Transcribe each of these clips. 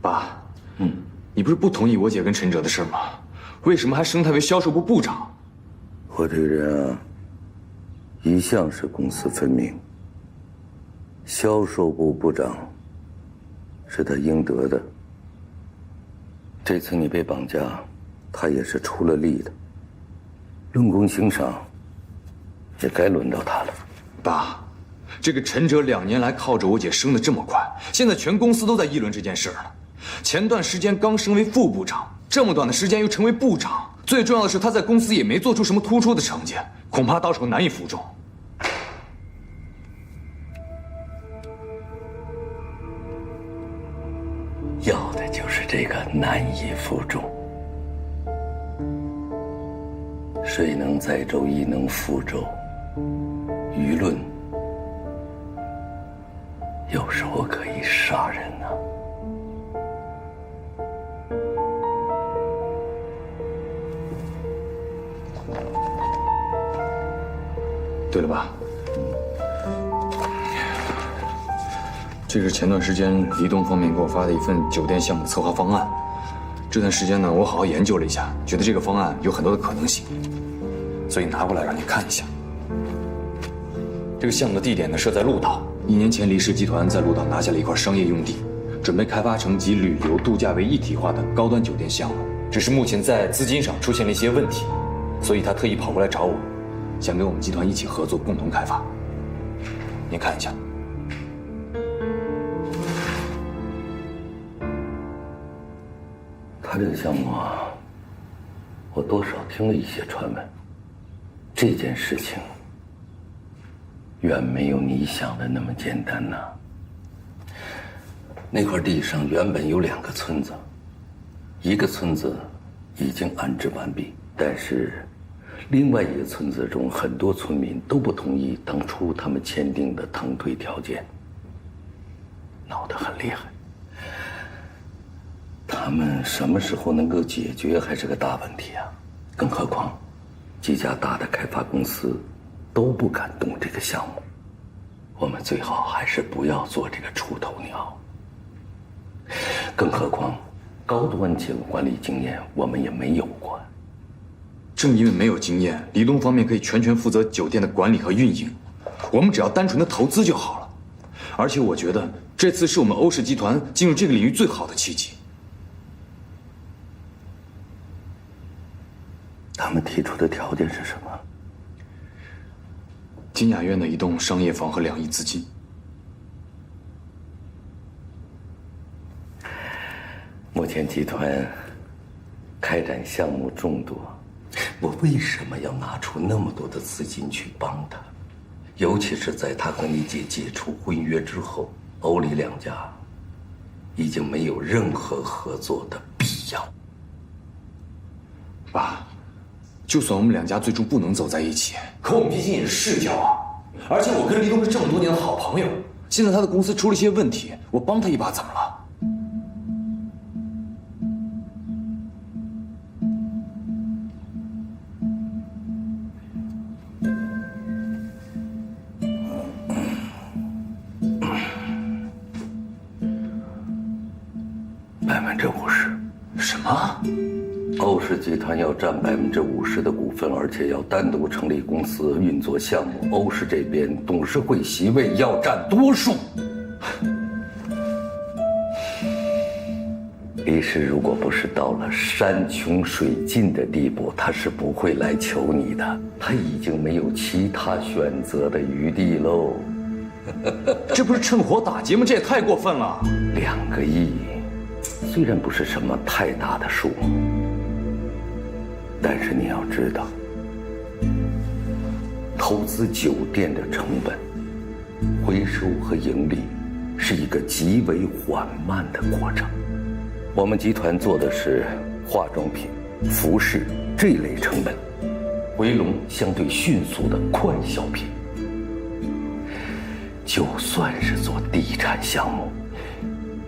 爸，你不是不同意我姐跟陈哲的事吗？为什么还升他为销售部部长？我这个人啊，一向是公私分明。销售部部长是他应得的。这次你被绑架，他也是出了力的。论功行赏，也该轮到他了。爸，这个陈哲2年来靠着我姐升得这么快，现在全公司都在议论这件事了。前段时间刚升为副部长，这么短的时间又成为部长，最重要的是他在公司也没做出什么突出的成绩，恐怕到时候难以服众。要的就是这个难以服众。水能载舟，亦能覆舟。舆论有时候可以杀人啊。对了，爸，这是前段时间黎东方面给我发的一份酒店项目策划方案。这段时间呢，我好好研究了一下，觉得这个方案有很多的可能性，所以拿过来让你看一下。这个项目的地点呢设在鹿岛。1年前，黎氏集团在鹿岛拿下了一块商业用地，准备开发成集旅游度假为一体化的高端酒店项目。只是目前在资金上出现了一些问题，所以他特意跑过来找我，想跟我们集团一起合作，共同开发。您看一下。他这个项目啊，我多少听了一些传闻。这件事情远没有你想的那么简单呐。那块地上原本有2个村子，一个村子已经安置完毕，但是另外一个村子中很多村民都不同意当初他们签订的腾退条件，闹得很厉害。他们什么时候能够解决还是个大问题啊！更何况，几家大的开发公司都不敢动这个项目。我们最好还是不要做这个出头鸟。更何况，高端企业管理经验我们也没有过。正因为没有经验，黎东方面可以全权负责酒店的管理和运营，我们只要单纯的投资就好了。而且我觉得这次是我们欧氏集团进入这个领域最好的契机。他们提出的条件是什么？金雅苑的一栋商业房和2亿资金。目前集团开展项目众多，我为什么要拿出那么多的资金去帮他？尤其是在他和你姐解除婚约之后，欧黎2家已经没有任何合作的必要。爸，就算我们2家最终不能走在一起，可我们毕竟也是世交啊！而且我跟黎东是这么多年的好朋友，现在他的公司出了一些问题，我帮他一把怎么了？50%。什么？欧氏集团要占50%的股份，而且要单独成立公司运作项目。欧氏这边董事会席位要占多数。黎氏如果不是到了山穷水尽的地步，他是不会来求你的。他已经没有其他选择的余地喽。这不是趁火打劫吗？这也太过分了。2个亿，虽然不是什么太大的数目，但是你要知道，投资酒店的成本、回收和盈利是一个极为缓慢的过程。我们集团做的是化妆品、服饰这类成本，回笼相对迅速的快消品。就算是做地产项目，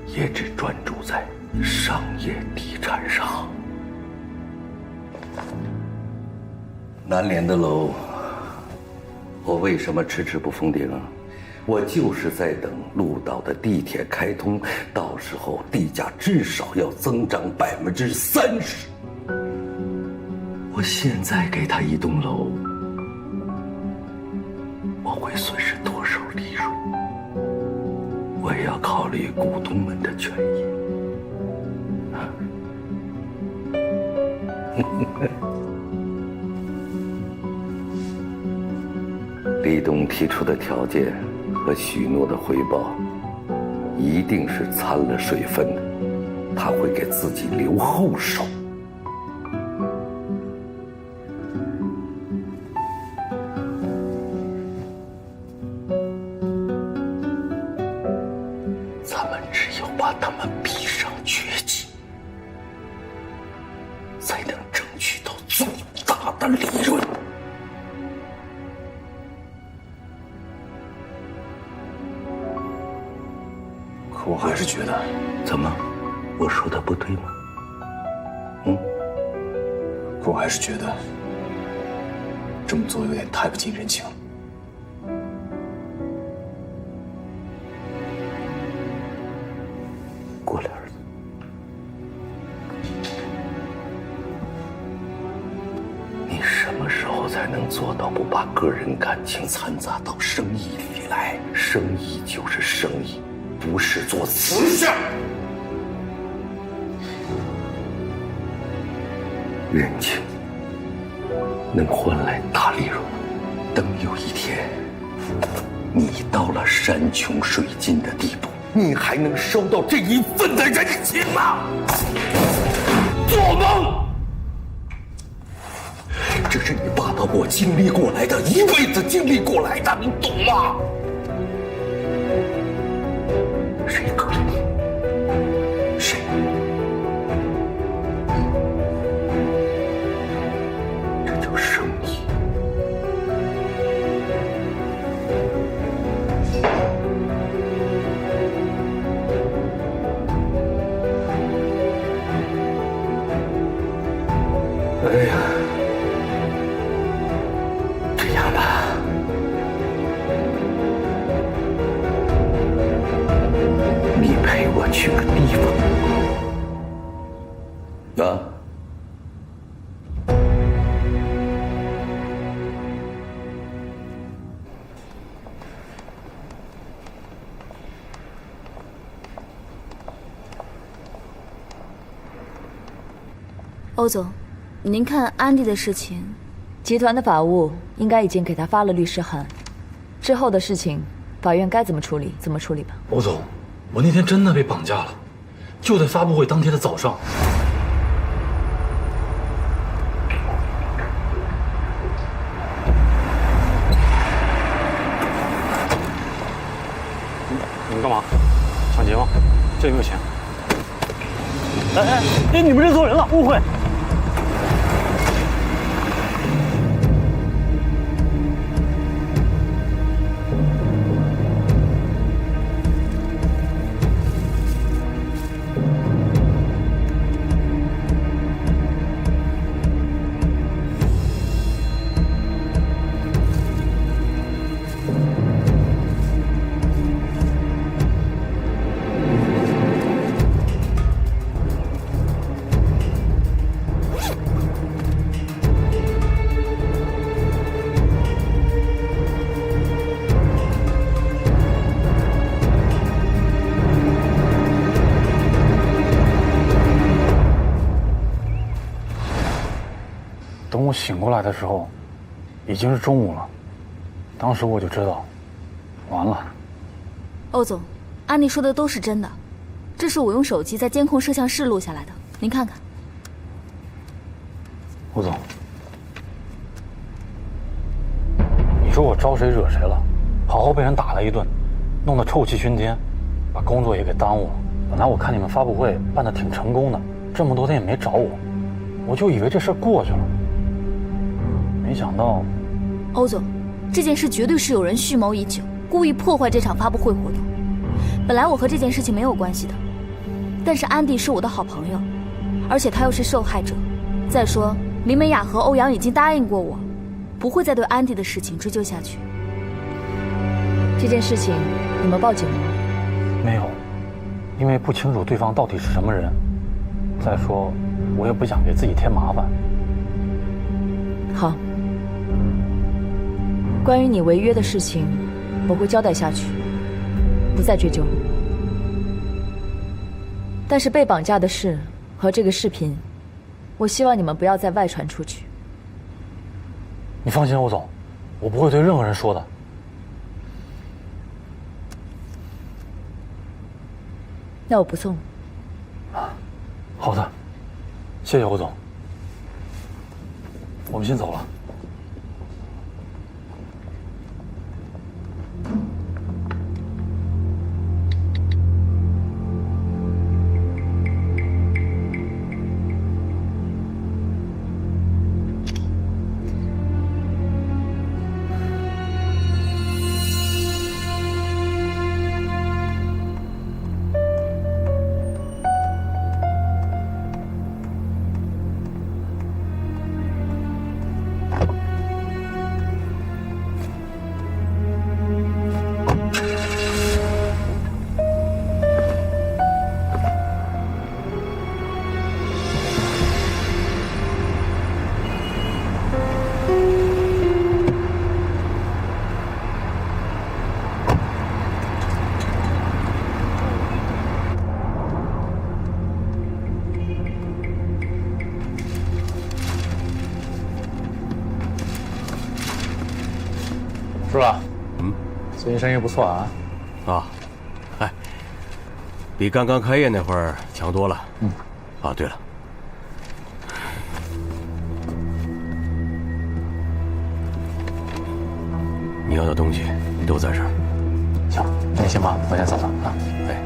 也只专注在商业地产上。南联的楼，我为什么迟迟不封顶啊？我就是在等鹿岛的地铁开通，到时候地价至少要增长30%。我现在给他一栋楼，我会损失多少利润？我也要考虑股东们的权益。李东提出的条件和许诺的回报，一定是掺了水分的，他会给自己留后手。咱们只有把他们逼上绝境，才能争取到最大的利润。可我还是觉得，怎么，我说的不对吗？可我还是觉得这么做有点太不近人情了。过来，儿子。你什么时候才能做到不把个人感情掺杂到生意里来？生意就是生意，不是做慈善。人情能换来大利润，等有一天你到了山穷水尽的地步，你还能收到这一份的人情吗？做梦！这是你爸爸我经历过来的，一辈子经历过来的，你懂吗？谁可怜你？谁？这叫生意。哎呀，这样吧，你陪我去个地方啊。欧总，您看安迪的事情，集团的法务应该已经给他发了律师函，之后的事情，法院该怎么处理怎么处理吧。欧总，我那天真的被绑架了，就在发布会当天的早上。你们干嘛？抢劫吗？这有没有钱？哎，你们认错人了，误会。等我醒过来的时候，已经是中午了。当时我就知道，完了。欧总，安迪说的都是真的，这是我用手机在监控摄像室录下来的，您看看。吴总，你说我招谁惹谁了？好好被人打了一顿，弄得臭气熏天，把工作也给耽误了。本来我看你们发布会办得挺成功的，这么多天也没找我，我就以为这事过去了。没想到，欧总，这件事绝对是有人蓄谋已久，故意破坏这场发布会活动。本来我和这件事情没有关系的，但是安迪是我的好朋友，而且他又是受害者。再说，林美雅和欧阳已经答应过我，不会再对安迪的事情追究下去。这件事情你们报警了吗？没有，因为不清楚对方到底是什么人。再说，我也不想给自己添麻烦。好，关于你违约的事情，我会交代下去，不再追究。但是被绑架的事和这个视频，我希望你们不要再外传出去。你放心，欧总，我不会对任何人说的。那我不送了。好的，谢谢欧总。我们先走了。是吧？最近生意不错啊。啊，哎，比刚刚开业那会儿强多了。啊，对了，你要的东西都在这儿。行，那你先忙，我先走了啊。哎。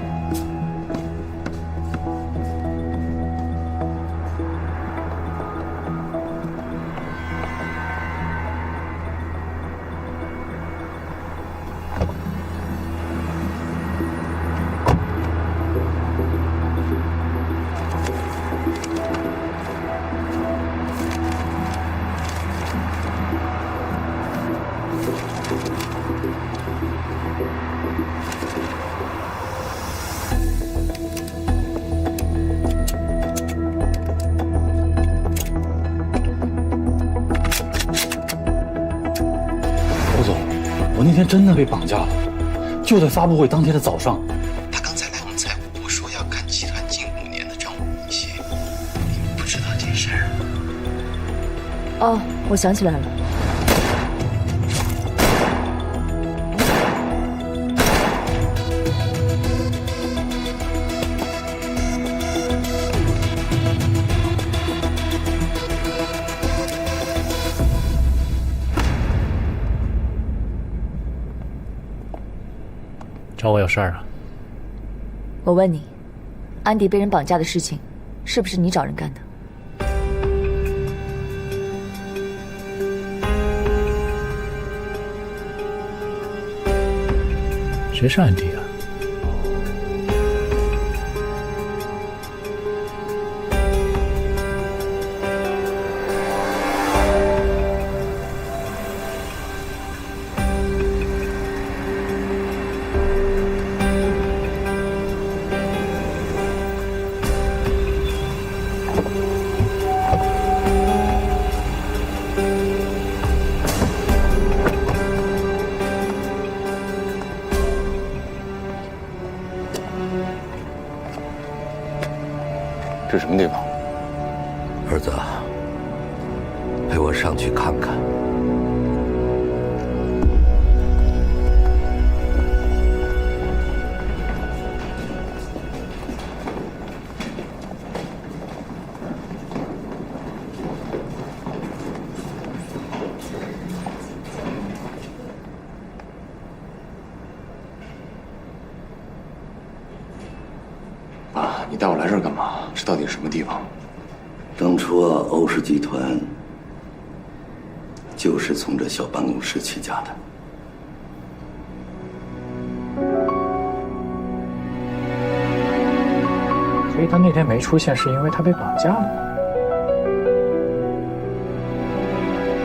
我那天真的被绑架了，就在发布会当天的早上。他刚才来我们财务部说要看集团近5年的账务明细，你们不知道这事儿？哦，我想起来了。找我有事儿啊？我问你，安迪被人绑架的事情，是不是你找人干的？谁是安迪啊？这什么地方？儿子，陪我上去看看。爸，你带我来这儿干嘛？这到底是什么地方？当初欧氏集团就是从这小办公室起家的。所以他那天没出现，是因为他被绑架了。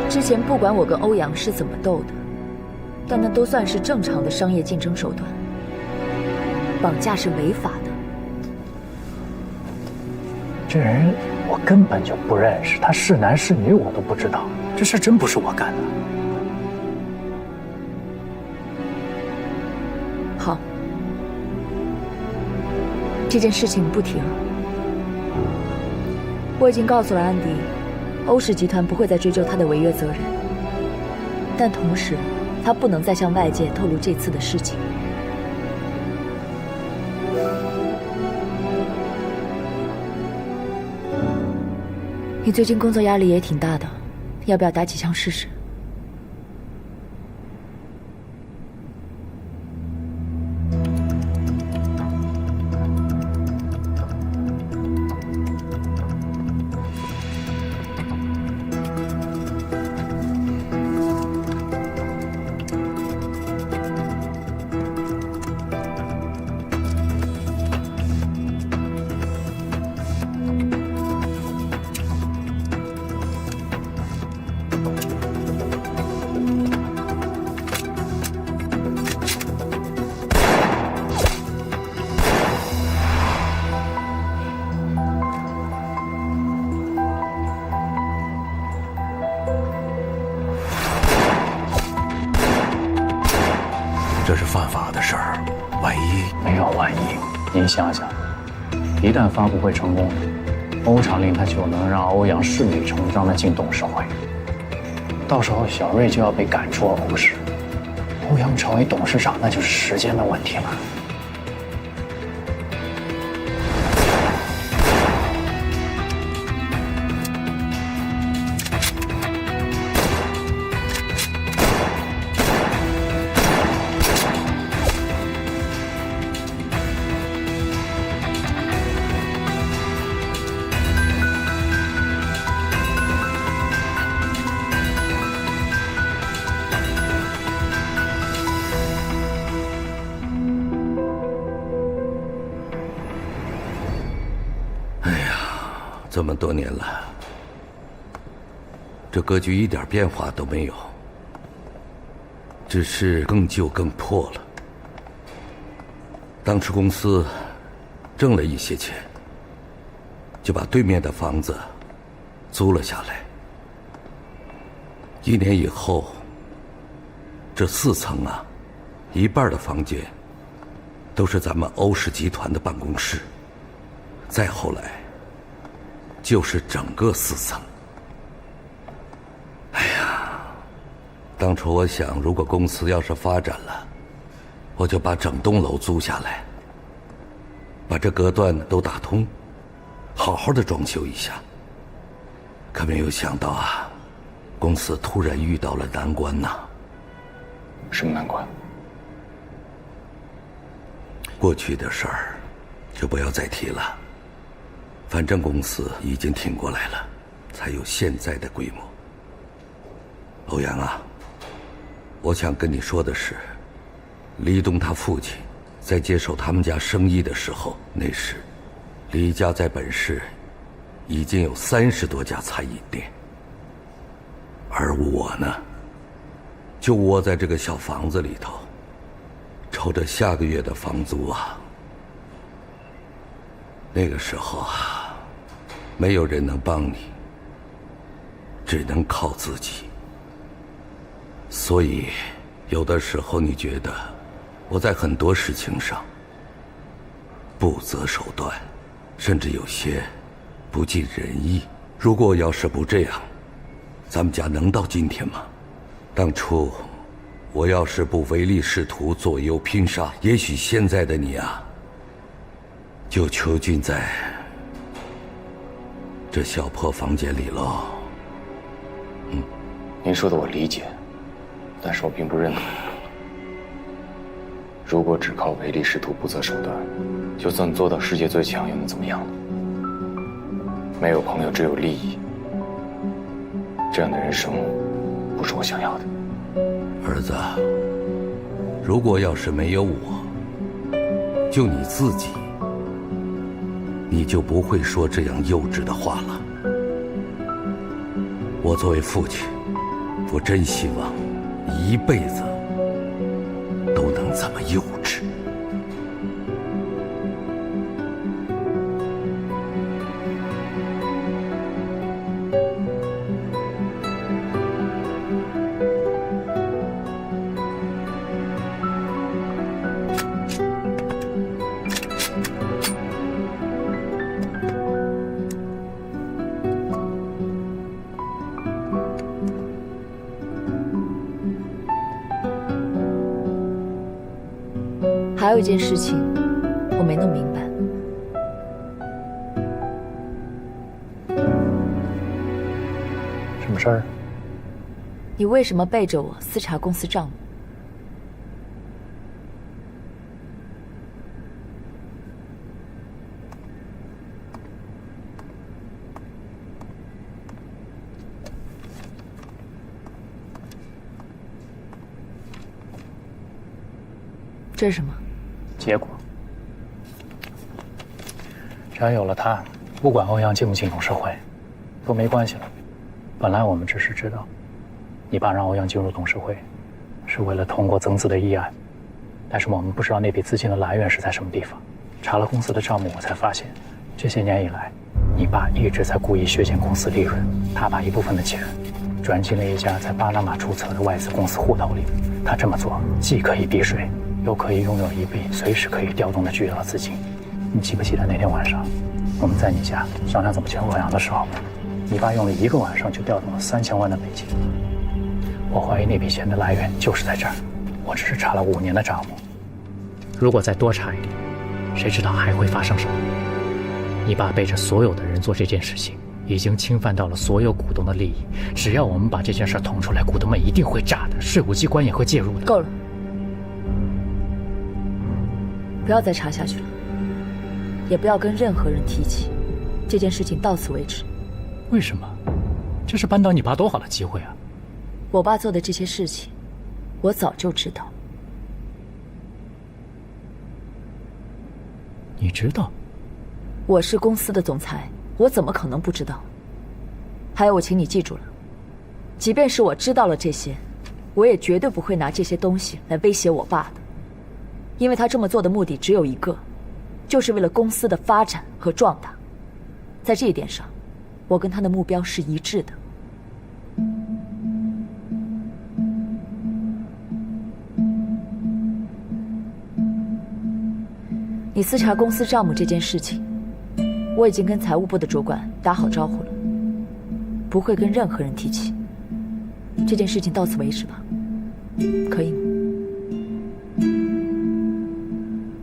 之前不管我跟欧阳是怎么斗的，但那都算是正常的商业竞争手段。绑架是违法的。这人我根本就不认识，他是男是女我都不知道，这事真不是我干的。好，这件事情不提了。我已经告诉了安迪，欧氏集团不会再追究他的违约责任，但同时，他不能再向外界透露这次的事情。你最近工作压力也挺大的，要不要打几枪试试？这是犯法的事儿，万一……没有万一，您想想，一旦发布会成功了，欧长令他就能让欧阳顺理成章地进董事会，到时候小瑞就要被赶出欧氏，欧阳成为董事长那就是时间的问题了。这么多年了，这格局一点变化都没有，只是更旧更破了。当时公司挣了一些钱，就把对面的房子租了下来。1年以后，这4层啊，一半的房间都是咱们欧氏集团的办公室，再后来就是整个4层。哎呀，当初我想，如果公司要是发展了，我就把整栋楼租下来，把这隔断都打通，好好的装修一下。可没有想到啊，公司突然遇到了难关呐。什么难关？过去的事儿就不要再提了，反正公司已经挺过来了，才有现在的规模。欧阳啊，我想跟你说的是，李东他父亲在接手他们家生意的时候，那时李家在本市已经有30多家餐饮店，而我呢，就窝在这个小房子里头，抽着下个月的房租啊。那个时候啊，没有人能帮你，只能靠自己。所以，有的时候你觉得我在很多事情上不择手段，甚至有些不尽人意。如果要是不这样，咱们家能到今天吗？当初我要是不唯利是图、左右拼杀，也许现在的你啊，就囚禁在这小破房间里喽。您说的我理解，但是我并不认可。如果只靠唯利是图、不择手段，就算做到世界最强，又能怎么样呢？没有朋友，只有利益。这样的人生，不是我想要的。儿子，如果要是没有我，就你自己，你就不会说这样幼稚的话了。我作为父亲，我真希望你一辈子这么幼稚。还有一件事情，我没弄明白。什么事儿？你为什么背着我私查公司账目？这是什么？结果，只要有了他，不管欧阳进不进董事会，都没关系了。本来我们只是知道，你爸让欧阳进入董事会，是为了通过增资的议案，但是我们不知道那笔资金的来源是在什么地方。查了公司的账目，我才发现，这些年以来，你爸一直在故意削减公司利润。他把一部分的钱转进了一家在巴拿马注册的外资公司户头里。他这么做，既可以避税，又可以拥有一笔随时可以调动的巨额资金。你记不记得那天晚上，我们在你家商量怎么签欧阳的时候，你爸用了1个晚上就调动了3000万的美金。我怀疑那笔钱的来源就是在这儿。我只是查了5年的账目，如果再多查一点，谁知道还会发生什么？你爸背着所有的人做这件事情，已经侵犯到了所有股东的利益。只要我们把这件事捅出来，股东们一定会炸的，税务机关也会介入的。够了，不要再查下去了，也不要跟任何人提起这件事情，到此为止。为什么？这是扳倒你爸多好的机会啊！我爸做的这些事情，我早就知道。你知道？我是公司的总裁，我怎么可能不知道？还有，我请你记住了，即便是我知道了这些，我也绝对不会拿这些东西来威胁我爸的，因为他这么做的目的只有一个，就是为了公司的发展和壮大。在这一点上，我跟他的目标是一致的。你私查公司账目这件事情，我已经跟财务部的主管打好招呼了，不会跟任何人提起。这件事情到此为止吧，可以吗？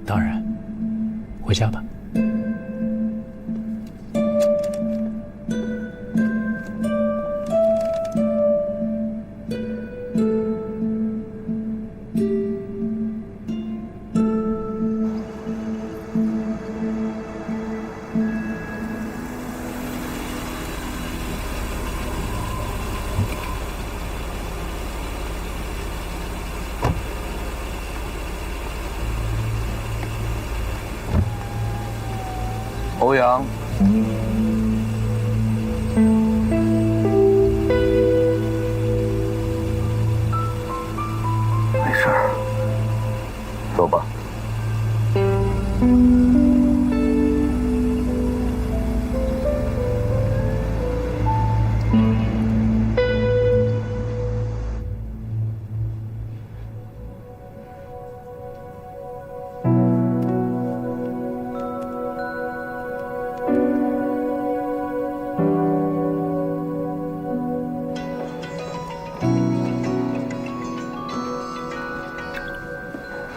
当然，回家吧。欧阳，没事儿，走吧。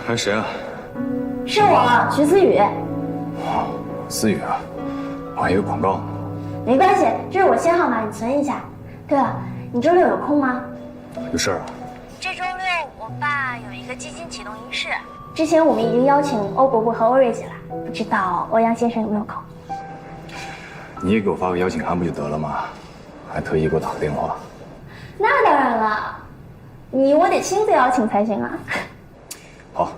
还谁啊？是我，徐思雨。思雨啊，我还以为广告呢。没关系，这是我新号码，你存一下。对了，你周六有空吗？有事儿啊？这周六我爸有一个基金启动仪式，之前我们已经邀请欧伯伯和欧瑞姐了，不知道欧阳先生有没有空？你也给我发个邀请函不就得了吗？还特意给我打个电话。那当然了，我得亲自邀请才行啊。好，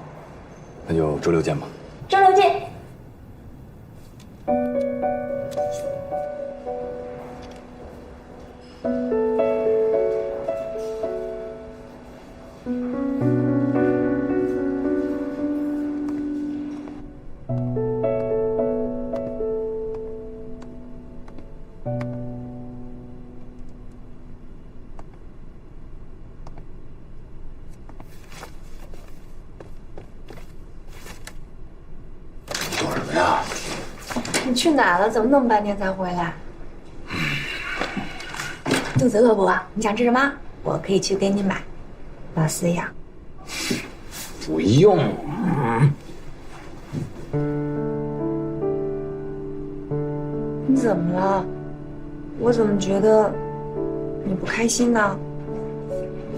那就周六见吧。周六见。做什么呀？你去哪了？怎么那么半天才回来？肚子饿不饿？你想吃什么？我可以去给你买。老四养。不用。你怎么了？我怎么觉得你不开心呢？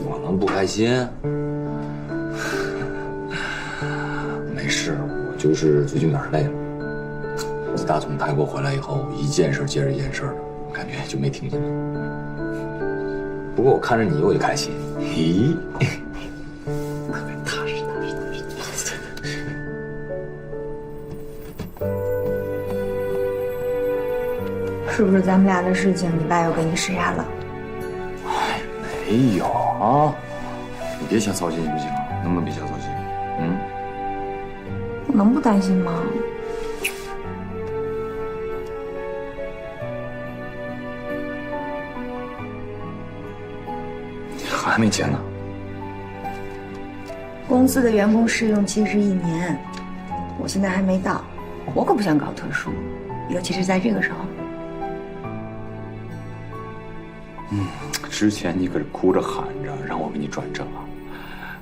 我能不开心？没事，我就是最近有点累了。自打从泰国回来以后，一件事接着一件事的，感觉就没停下来。不过我看着你，我就开心。咦，特别踏实。是不是咱们俩的事情，你爸又给你施压了？哎，没有啊，你别瞎操心行不行？能不能别瞎操心？我能不担心吗？还没签呢。公司的员工试用期是1年，我现在还没到，我可不想搞特殊，尤其是在这个时候。之前你可是哭着喊着让我给你转正啊，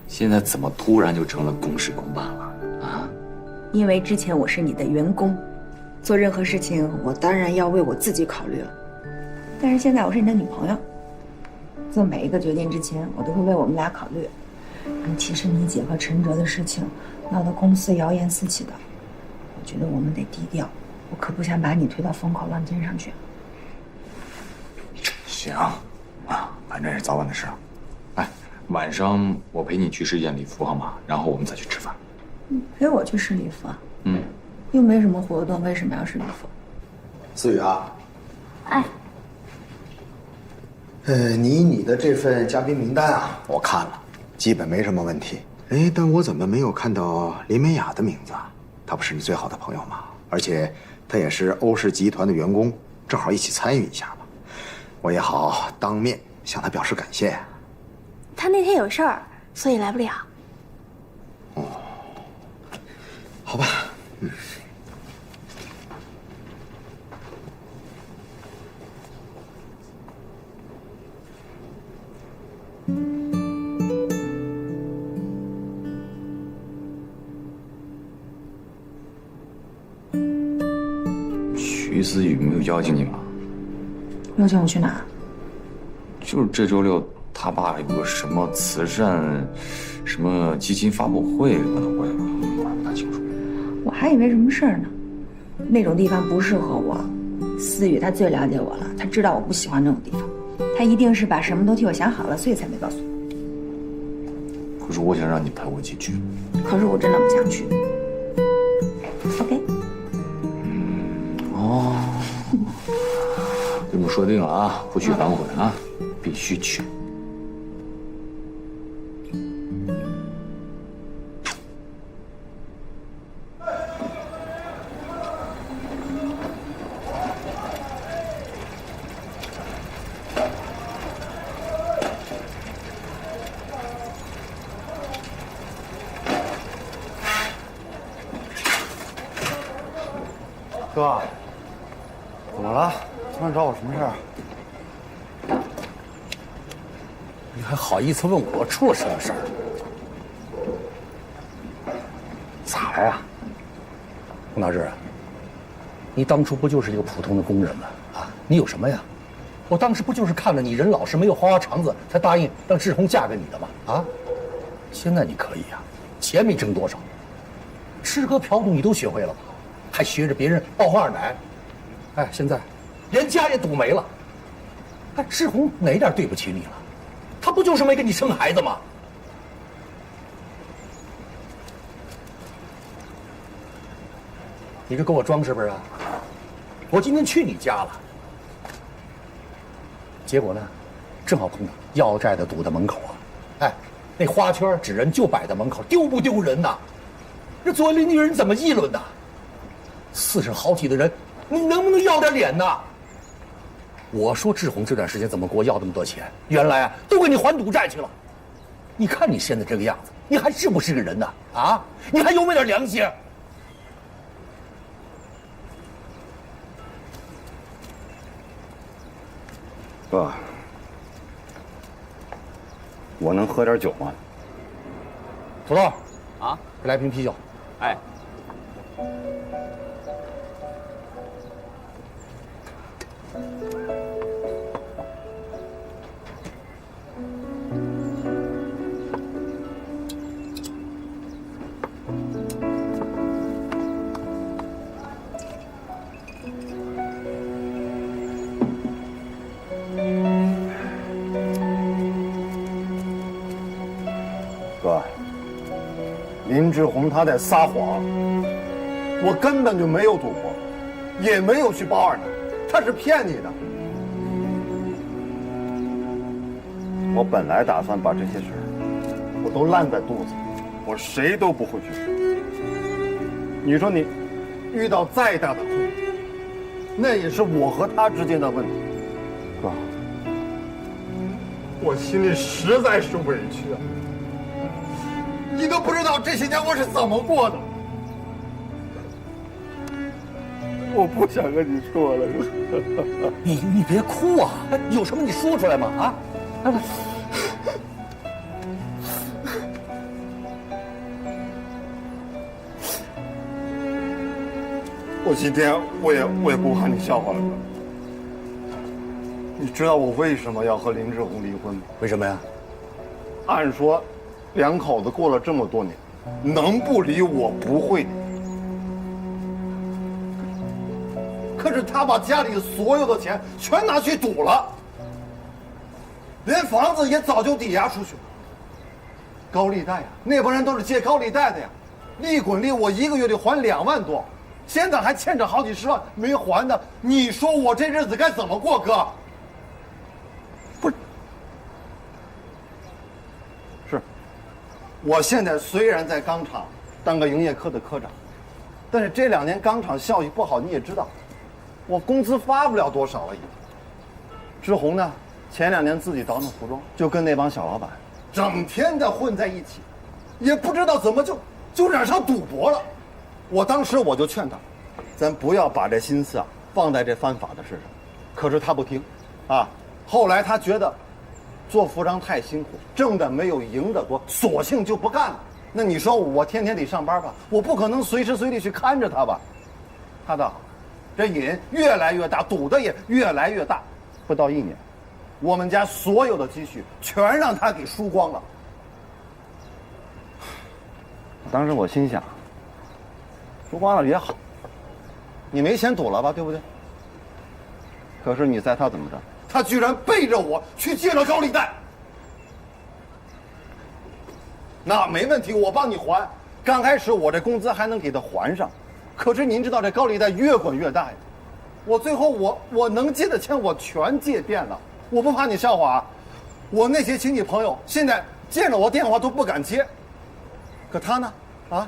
现在怎么突然就成了公事公办了啊？因为之前我是你的员工，做任何事情我当然要为我自己考虑了。但是现在我是你的女朋友，做每一个决定之前，我都会为我们俩考虑。尤其是你姐和陈哲的事情，闹得公司谣言四起的，我觉得我们得低调。我可不想把你推到风口浪尖上去。行，反正也是早晚的事。哎，晚上我陪你去试一件礼服好吗？然后我们再去吃饭。陪我去试礼服啊？又没什么活动，为什么要试礼服？思雨啊，哎，你的这份嘉宾名单啊，我看了，基本没什么问题。哎，但我怎么没有看到林美雅的名字啊？她不是你最好的朋友吗？而且她也是欧氏集团的员工，正好一起参与一下嘛。我也好当面向她表示感谢。他那天有事儿，所以来不了。哦，好吧，徐思雨没有邀请你吗？邀请我去哪？就是这周六他爸有个什么慈善、什么基金发布会，可能我也不太清楚。我还以为什么事儿呢，那种地方不适合我。思雨她最了解我了，她知道我不喜欢那种地方，她一定是把什么都替我想好了，所以才没告诉我。可是我想让你陪我一起去。可是我真的不想去。OK。哦，这么说定了啊，不许反悔啊，必须去。哥，怎么了？突然找我什么事儿？你还好意思问我出了什么事儿？咋了呀？洪大志，你当初不就是一个普通的工人吗？啊，你有什么呀？我当时不就是看了你人老实没有花花肠子，才答应让志红嫁给你的吗？啊，现在你可以呀，钱没挣多少，吃喝嫖赌你都学会了吧？还学着别人抱二奶，哎，现在连家也赌没了。哎，志红哪点对不起你了？他不就是没给你生孩子吗？你这跟我装是不是啊？我今天去你家了，结果呢，正好碰到要债的堵在门口啊。哎，那花圈纸人就摆在门口，丢不丢人呐？这作为邻居人怎么议论呢？40好几的人，你能不能要点脸呢？我说志红这段时间怎么给我要这么多钱？原来啊，都给你还赌债去了。你看你现在这个样子，你还是不是个人呢？啊，你还有没有点良心？哥，我能喝点酒吗？土豆，啊，来瓶啤酒。哎，哥，林志宏他在撒谎，我根本就没有赌博，也没有去包二奶，他是骗你的。我本来打算把这些事儿我都烂在肚子里，我谁都不会去说。你说你遇到再大的困难，那也是我和他之间的问题。哥，我心里实在是委屈啊！你都不知道这些年我是怎么过的。我不想跟你说了。你别哭啊！有什么你说出来嘛啊！我今天我也不怕你笑话了。你知道我为什么要和林志宏离婚吗？为什么呀？按说，两口子过了这么多年，能不离我不会。可是他把家里所有的钱全拿去赌了，连房子也早就抵押出去了。高利贷呀，那帮人都是借高利贷的呀，利滚利，我一个月得还2万多，现在还欠着好几十万没还的。你说我这日子该怎么过，哥？不是，是，我现在虽然在钢厂当个营业科的科长，但是这2年钢厂效益不好，你也知道，我工资发不了多少了已经。志宏呢，前2年自己倒腾服装，就跟那帮小老板整天的混在一起，也不知道怎么就染上赌博了。我当时我就劝他，咱不要把这心思啊放在这犯法的事上。可是他不听，啊，后来他觉得做服装太辛苦，挣的没有赢的多，索性就不干了。那你说我天天得上班吧，我不可能随时随地去看着他吧。他倒好，这瘾越来越大，赌的也越来越大。不到1年，我们家所有的积蓄全让他给输光了。当时我心想，输光了也好，你没钱赌了吧，对不对？可是你猜他怎么着？他居然背着我去借了高利贷。那没问题，我帮你还。刚开始我这工资还能给他还上，可是您知道这高利贷越滚越大呀。我最后我能借的钱我全借遍了。我不怕你笑话啊，我那些亲戚朋友现在见了我电话都不敢接。可他呢，啊，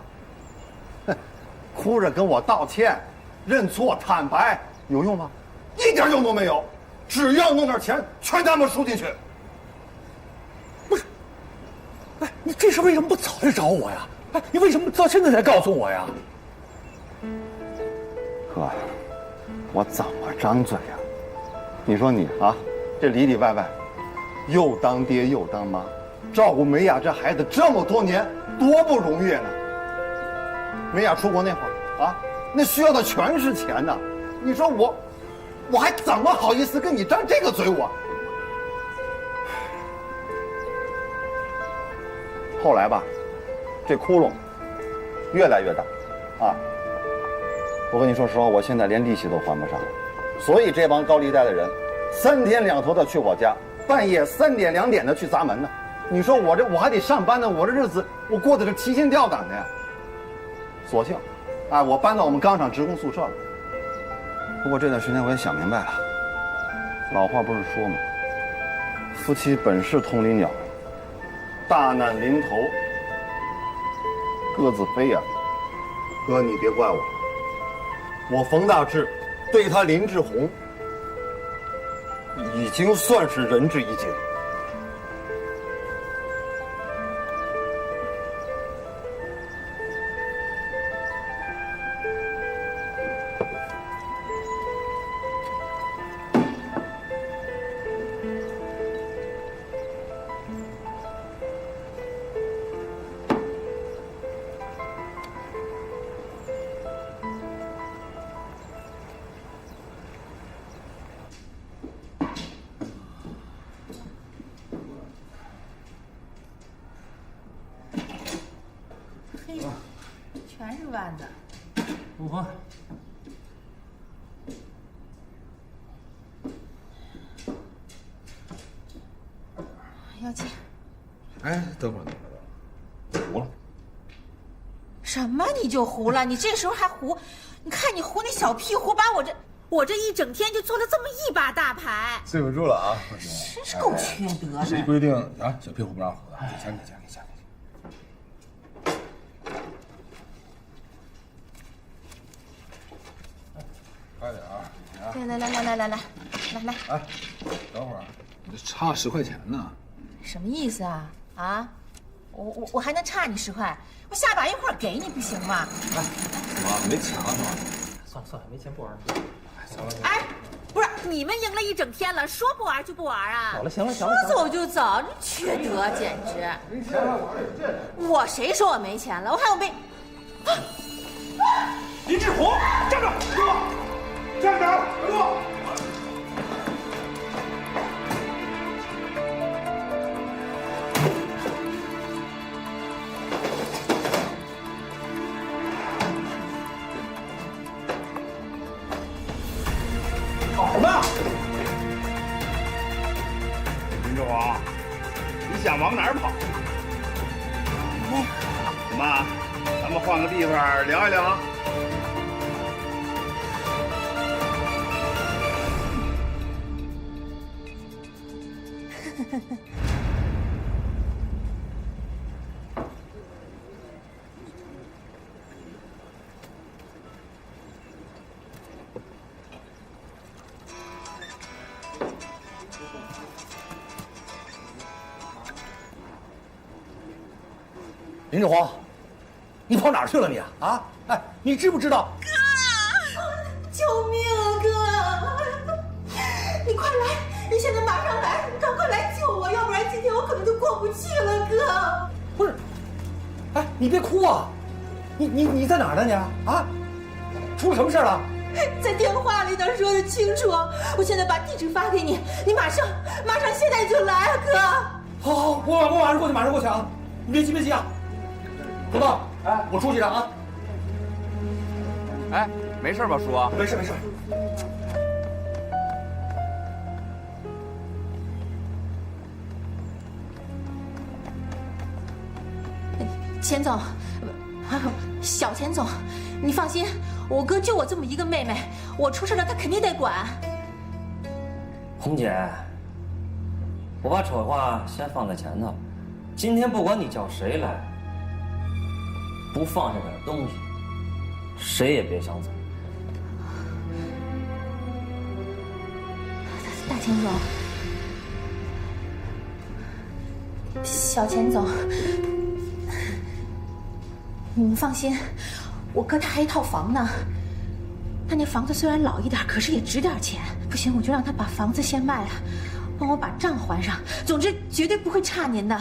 哭着跟我道歉、认错、坦白，有用吗？一点用都没有。只要弄点钱，全他妈输进去。不是，哎，你这事为什么不早点找我呀？哎，你为什么到现在才告诉我呀？哥，我怎么张嘴呀？你说你啊，这里里外外，又当爹又当妈，照顾美雅这孩子这么多年，多不容易呢。美雅出国那会儿啊，那需要的全是钱呢。你说我还怎么好意思跟你张这个嘴我？后来吧，这窟窿越来越大，啊！我跟你说实话，我现在连利息都还不上了，所以这帮高利贷的人，3天2头的去我家，半夜3点2点的去砸门呢。你说我还得上班呢，我这日子我过得是提心吊胆的呀。索性，哎，我搬到我们钢厂职工宿舍了。不过这段时间我也想明白了，老话不是说吗？夫妻本是同林鸟，大难临头各自飞呀。哥，你别怪我，我冯大志对他林志宏已经算是仁至义尽了。万的。不还。要钱？哎，等会儿，糊了。什么你就糊了？你这时候还糊？你看你糊那小屁糊，把我这一整天就做了这么一把大牌，对不住了啊！真是够缺德的。谁规定啊？小屁股不让糊的？给钱，给钱，给钱！快点啊！来！哎，等会儿，你这差10块钱呢。什么意思啊？啊？我还能差你10块？我下把一会儿给你不行吗？哎，妈，没钱了是吧？算了，没钱不玩了。行了。哎，不是你们赢了一整天了，说不玩就不玩啊？好了，行了，说走就走，你缺德简直！没钱还玩这？我谁说我没钱了？我还有没？林志宏，站住！给我站着！给我！跑什么？林志宏，你想往哪儿跑？怎么？咱们换个地方聊一聊。林志宏，你跑哪儿去了你啊？啊！哎，你知不知道？哥，救命啊哥！你快来，你现在马上来，你赶快来救我，要不然今天我可能就过不去了，哥。不是，哎，你别哭啊！你在哪儿呢你？啊？出了什么事了？在电话里能说得清楚，我现在把地址发给你，你马上现在就来啊，哥！好，我马上过去啊！你别急啊！胡道，哎，我出去了啊！哎，没事吧，叔？没事。钱总，小钱总，你放心，我哥就我这么一个妹妹，我出事了他肯定得管。红姐，我把丑话先放在前头，今天不管你叫谁来，不放下点东西，谁也别想走。大钱总，小钱总，你们放心，我哥他还一套房呢。他那房子虽然老一点，可是也值点钱。不行，我就让他把房子先卖了，帮我把账还上。总之，绝对不会差您的。